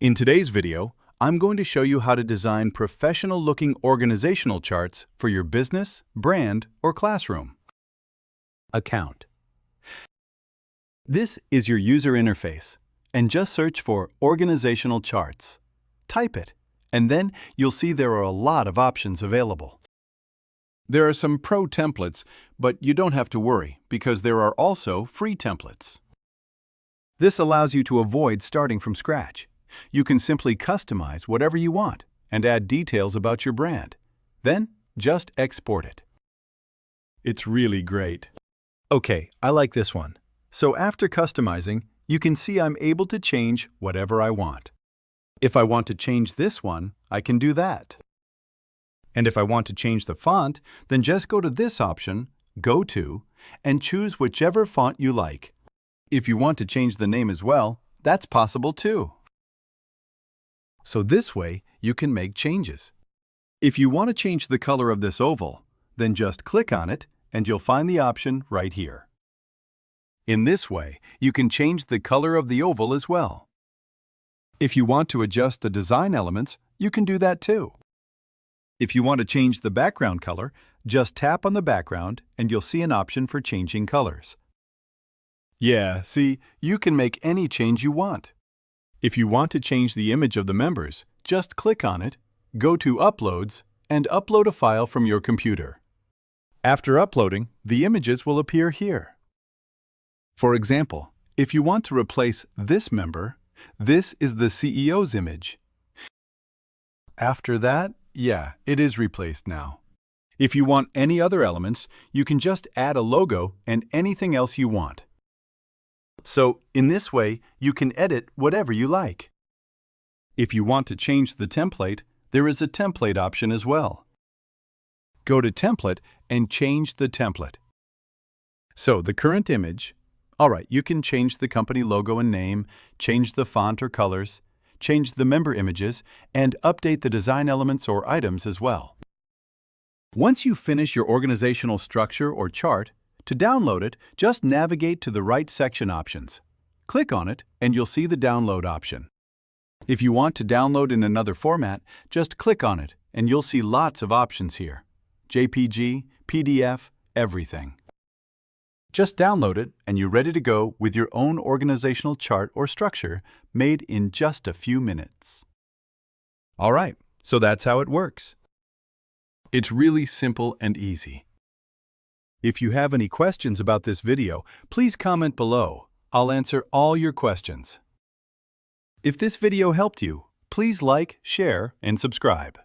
In today's video, I'm going to show you how to design professional-looking organizational charts for your business, brand, or classroom. Account. This is your user interface, and just search for Organizational Charts. Type it, and then you'll see there are a lot of options available. There are some pro templates, but you don't have to worry because there are also free templates. This allows you to avoid starting from scratch. You can simply customize whatever you want and add details about your brand. Then, just export it. It's really great. Okay, I like this one. So after customizing, you can see I'm able to change whatever I want. If I want to change this one, I can do that. And if I want to change the font, then just go to this option, Go To, and choose whichever font you like. If you want to change the name as well, that's possible too. So this way, you can make changes. If you want to change the color of this oval, then just click on it and you'll find the option right here. In this way, you can change the color of the oval as well. If you want to adjust the design elements, you can do that too. If you want to change the background color, just tap on the background and you'll see an option for changing colors. Yeah, see, you can make any change you want. If you want to change the image of the members, just click on it, go to Uploads, and upload a file from your computer. After uploading, the images will appear here. For example, if you want to replace this member, this is the CEO's image. After that, yeah, it is replaced now. If you want any other elements, you can just add a logo and anything else you want. So, in this way, you can edit whatever you like. If you want to change the template, there is a template option as well. Go to Template and change the template. So, the current image. Alright, you can change the company logo and name, change the font or colors, change the member images, and update the design elements or items as well. Once you finish your organizational structure or chart, to download it, just navigate to the right section options. Click on it and you'll see the download option. If you want to download in another format, just click on it and you'll see lots of options here. JPG, PDF, everything. Just download it and you're ready to go with your own organizational chart or structure made in just a few minutes. All right, so that's how it works. It's really simple and easy. If you have any questions about this video, please comment below. I'll answer all your questions. If this video helped you, please like, share, and subscribe.